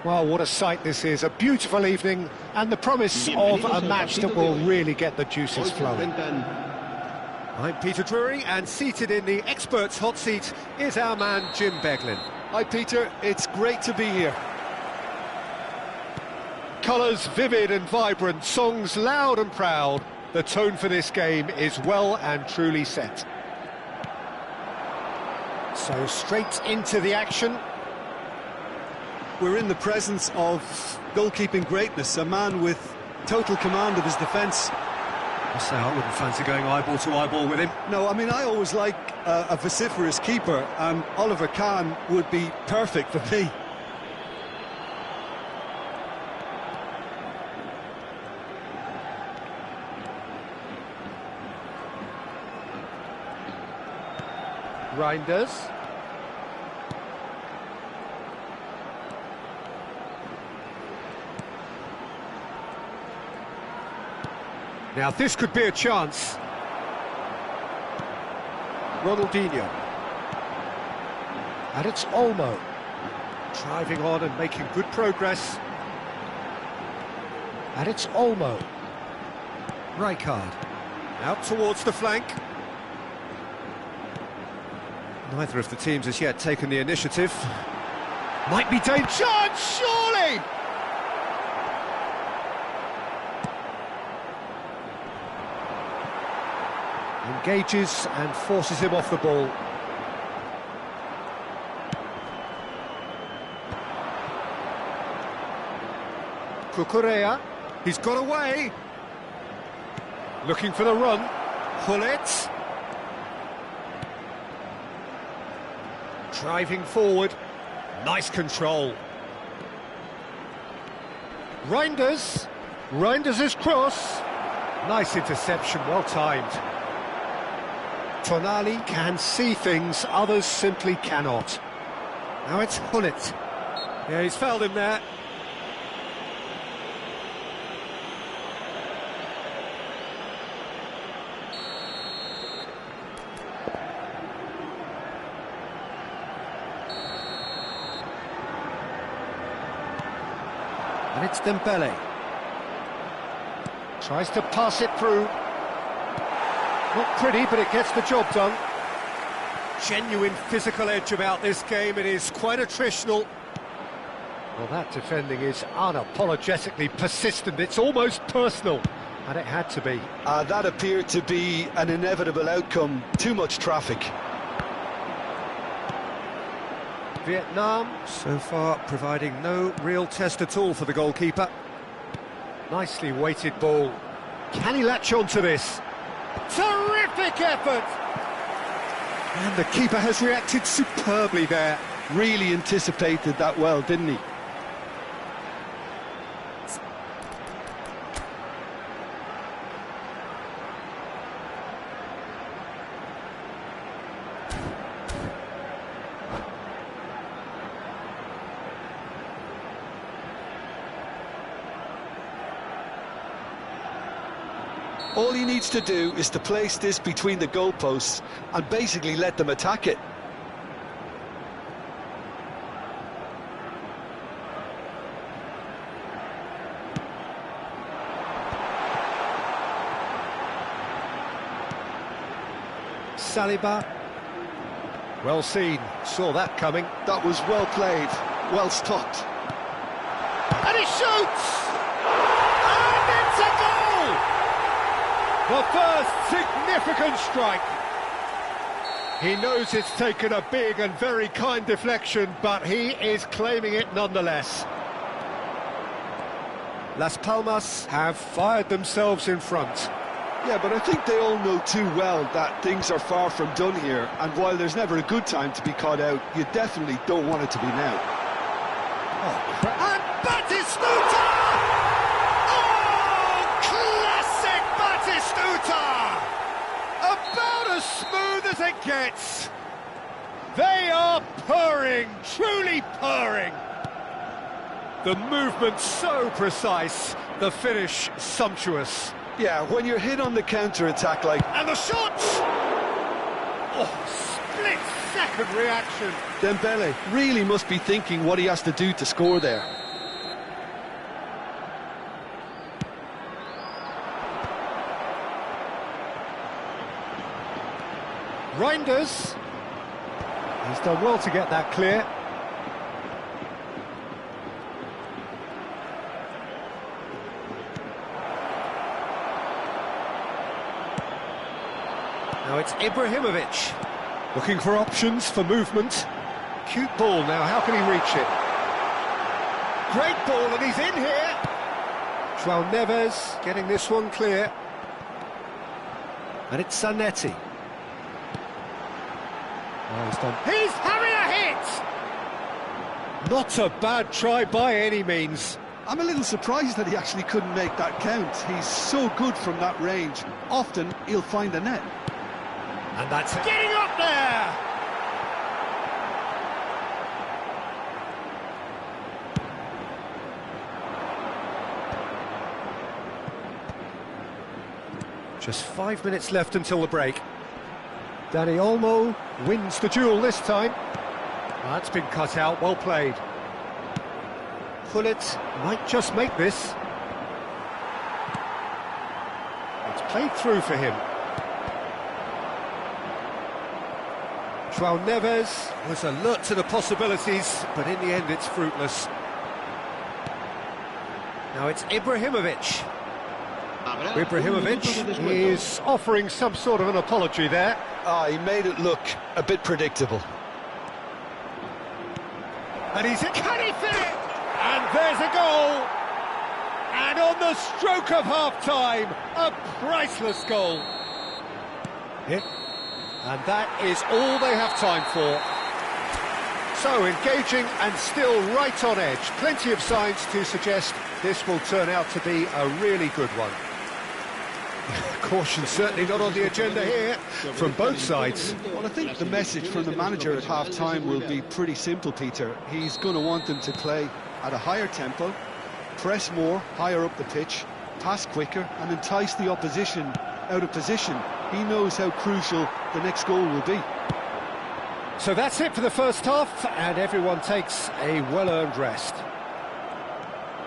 Well, what a sight this is, a beautiful evening, and the promise of a match that will really get the juices flowing. I'm Peter Drury, and seated in the experts' hot seat is our man Jim Beglin. Hi Peter, it's great to be here. Colours vivid and vibrant, songs loud and proud. The tone for this game is well and truly set. So straight into the action. We're in the presence of goalkeeping greatness, a man with total command of his defence. I say I wouldn't fancy going eyeball to eyeball with him. No, I mean, I always like a vociferous keeper, and Oliver Kahn would be perfect for me. Reinders. Now this could be a chance. Ronaldinho. And it's Olmo. Driving on and making good progress. And it's Olmo. Rijkaard. Out towards the flank. Neither of the teams has yet taken the initiative. Might be danger, surely! Engages and forces him off the ball. Cucurella, he's got away. Looking for the run. Hullet. Driving forward. Nice control. Reinders. Reinders' cross. Nice interception, well timed. Tonali can see things others simply cannot. Now it's Hullet. Yeah, he's fouled him there. And it's Dembele. Tries to pass it through. Not pretty, but it gets the job done. Genuine physical edge about this game. It is quite attritional. Well, that defending is unapologetically persistent. It's almost personal, and it had to be. That appeared to be an inevitable outcome. Too much traffic. Vietnam, so far, providing no real test at all for the goalkeeper. Nicely weighted ball. Can he latch on to this? Terrific effort! And the keeper has reacted superbly there. Really anticipated that well, didn't he? All he needs to do is to place this between the goalposts and basically let them attack it. Saliba. Well seen, saw that coming. That was well played, well stopped. And he shoots! And it's a goal! The first significant strike. He knows it's taken a big and very kind deflection, but he is claiming it nonetheless. Las Palmas have fired themselves in front. Yeah, but I think they all know too well that things are far from done here, and while there's never a good time to be caught out, you definitely don't want it to be now. Oh, and Batistuta! Oh, classic Batistuta! About as smooth as it gets. They are purring, truly purring. The movement so precise, the finish sumptuous. Yeah, when you're hit on the counter-attack like... And the shot! Oh, split-second reaction. Dembele really must be thinking what he has to do to score there. Reinders. He's done well to get that clear. Now it's Ibrahimovic. Looking for options for movement. Cute ball now, how can he reach it? Great ball, and he's in here. João Neves getting this one clear. And it's Zanetti. Oh, he's done. He's having a hit! Not a bad try by any means. I'm a little surprised that he actually couldn't make that count. He's so good from that range. Often, he'll find a net. And that's getting up there! Just 5 minutes left until the break. Dani Olmo wins the duel this time. That's been cut out, well played. Gullit might just make this. It's played through for him. João Neves was alert to the possibilities, but in the end it's fruitless. Now it's Ibrahimovic. Ibrahimovic is offering some sort of an apology there. He made it look a bit predictable. And he's in. Can he fit it? And there's a goal! And on the stroke of half-time, a priceless goal. Hit. And that is all they have time for. So, engaging and still right on edge. Plenty of signs to suggest this will turn out to be a really good one. Caution certainly not on the agenda here from both sides. Well, I think the message from the manager at half-time will be pretty simple, Peter. He's going to want them to play at a higher tempo, press more, higher up the pitch, pass quicker and entice the opposition out of position. He knows how crucial the next goal will be. So that's it for the first half, and everyone takes a well-earned rest.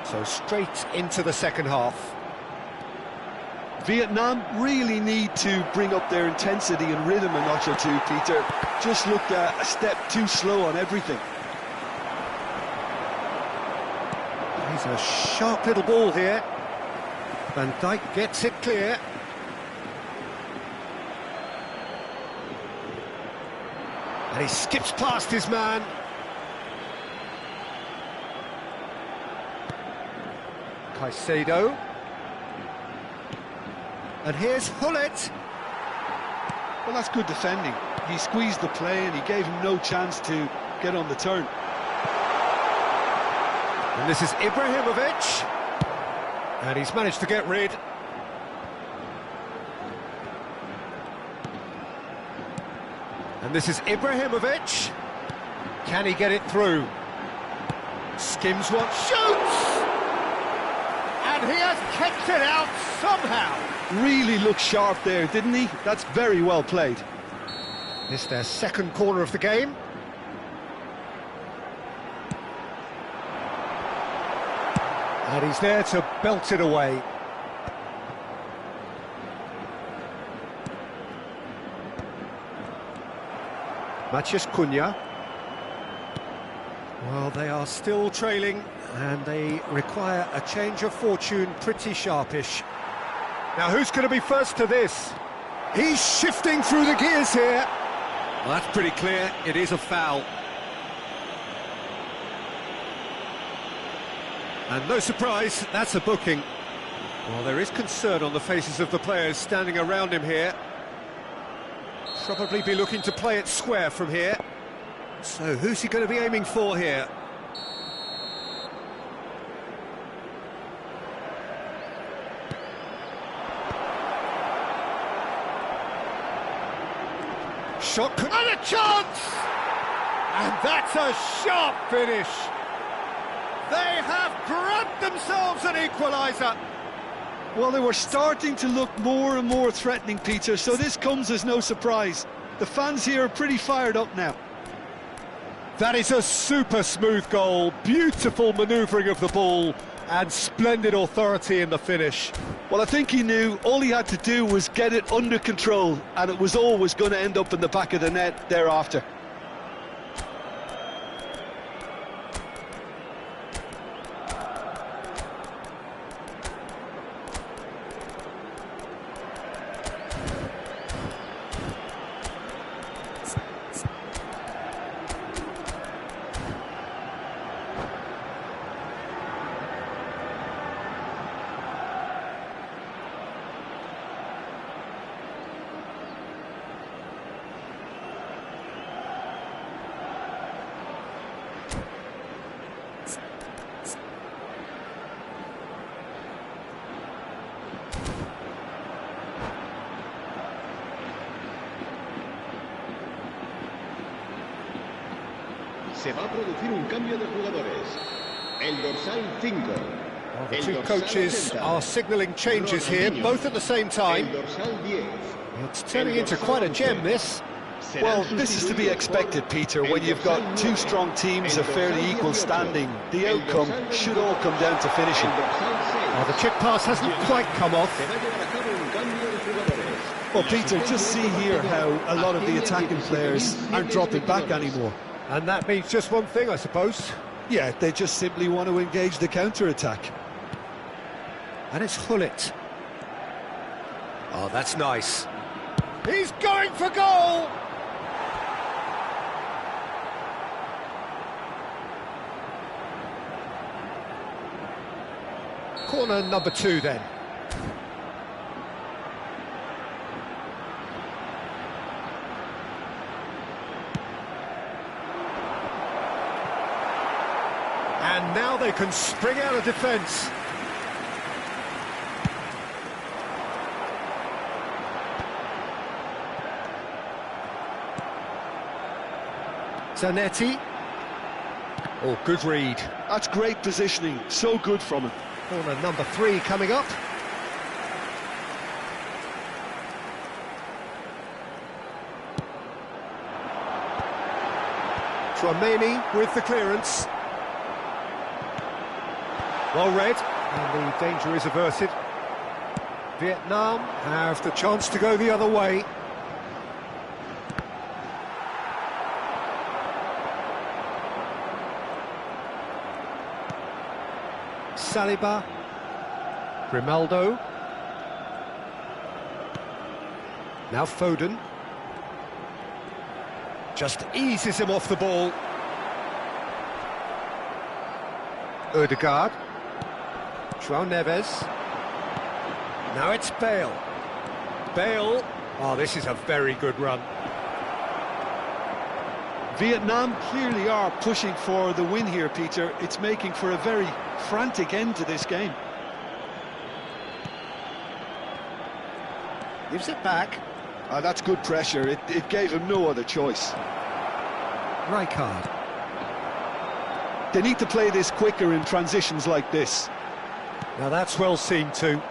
So straight into the second half. Vietnam really need to bring up their intensity and rhythm a notch or two, Peter. Just looked a step too slow on everything. He's a sharp little ball here. Van Dijk gets it clear. And he skips past his man. Caicedo. And here's Gullit. Well, that's good defending. He squeezed the play and he gave him no chance to get on the turn. And this is Ibrahimovic. And he's managed to get rid. And this is Ibrahimovic. Can he get it through? Skims one, shoots! And he has kept it out somehow. Really looked sharp there, didn't he? That's very well played. It's their second corner of the game. And he's there to belt it away. Matheus Cunha. Well, they are still trailing, and they require a change of fortune pretty sharpish. Now, who's going to be first to this? He's shifting through the gears here. Well, that's pretty clear. It is a foul. And no surprise, that's a booking. Well, there is concern on the faces of the players standing around him here. Probably be looking to play it square from here. So who's he going to be aiming for here? Shot and a chance! And that's a sharp finish. They have grabbed themselves an equaliser. Well, they were starting to look more and more threatening, Peter, so this comes as no surprise. The fans here are pretty fired up now. That is a super smooth goal, beautiful manoeuvring of the ball, and splendid authority in the finish. Well, I think he knew all he had to do was get it under control, and it was always going to end up in the back of the net thereafter. Se va a producir un cambio de jugadores. El dorsal 5. Well, the two coaches are signalling changes here, both at the same time. It's turning into quite a gem, this. Well, this is to be expected, Peter, when you've got two strong teams of fairly equal standing. The outcome should all come down to finishing. Well, the check pass hasn't quite come off. Well, Peter, just see here how a lot of the attacking players aren't dropping back anymore. And that means just one thing, I suppose. Yeah, they just simply want to engage the counter-attack. And it's Hullet. Oh, that's nice. He's going for goal! Corner number 2 then. And now they can spring out of defence. Zanetti. Oh, good read. That's great positioning, so good from him. Corner number 3 coming up. Tchouameni with the clearance. Well read, and the danger is averted. Vietnam have the chance to go the other way. Saliba, Grimaldo, now Foden, just eases him off the ball. Ødegaard, João Neves, now it's Bale. Bale, oh, this is a very good run. Vietnam clearly are pushing for the win here, Peter. It's making for a very frantic end to this game. Gives it back. That's good pressure. It gave him no other choice. Rijkaard. They need to play this quicker in transitions like this. Now that's well seen too.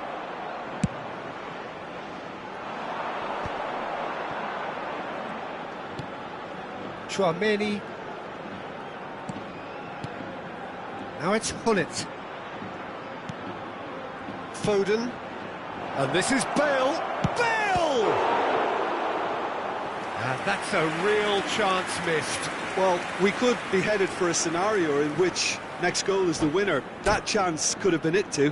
Tchouameni. Now it's Hullet. Foden. And this is Bale. Bale! And that's a real chance missed. Well, we could be headed for a scenario in which next goal is the winner. That chance could have been it too.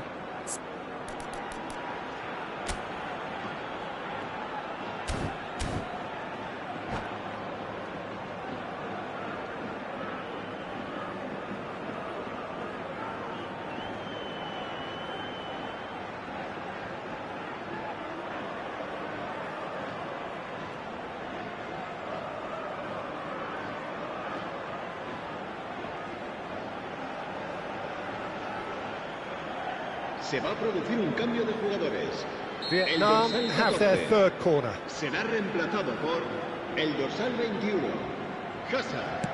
Se va a producir un cambio de jugadores. Vietnam have their third corner. Será reemplazado por el dorsal 21, Hazard.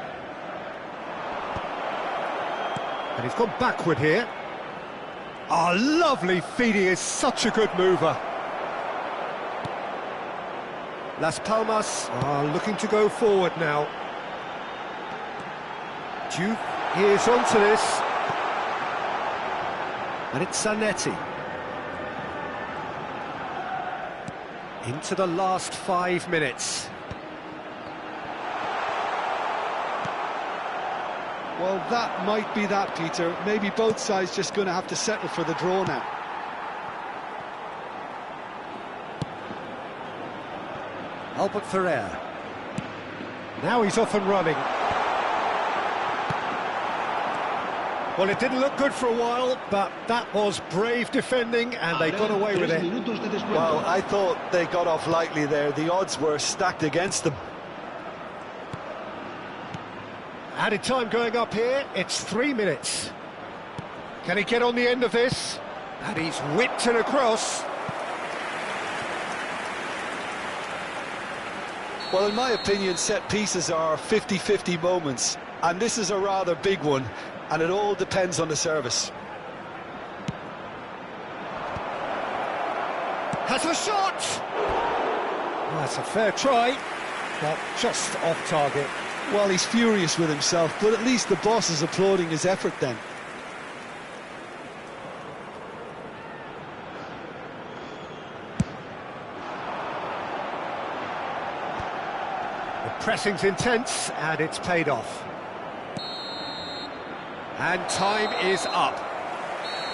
And he's gone backward here. Oh, lovely feed, he is such a good mover. Las Palmas are looking to go forward now. Duke is onto this. And it's Zanetti. Into the last 5 minutes. Well, that might be that, Peter. Maybe both sides just going to have to settle for the draw now. Albert Ferrer. Now he's off and running. Well, it didn't look good for a while, but that was brave defending, and they got away with it. Well, I thought they got off lightly there. The odds were stacked against them. Added time going up here, it's 3 minutes. Can he get on the end of this? And he's whipped it across. Well, in my opinion, set pieces are 50-50 moments, and this is a rather big one, and it all depends on the service. Has a shot! Well, that's a fair try, but just off target. Well, he's furious with himself, but at least the boss is applauding his effort then. The pressing's intense, and it's paid off. And time is up.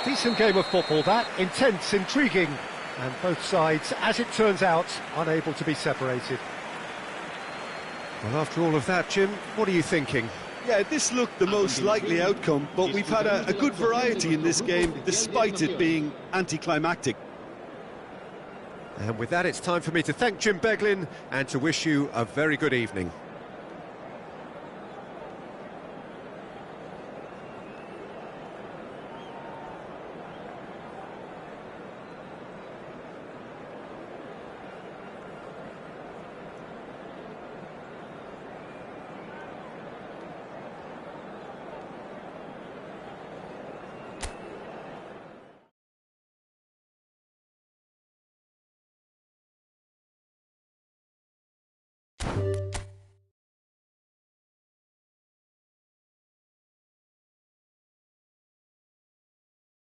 Decent game of football, that. Intense, intriguing. And both sides, as it turns out, unable to be separated. Well, after all of that, Jim, what are you thinking? Yeah, this looked the most likely outcome, but we've had a good variety in this game, despite it being anticlimactic. And with that, it's time for me to thank Jim Beglin and to wish you a very good evening.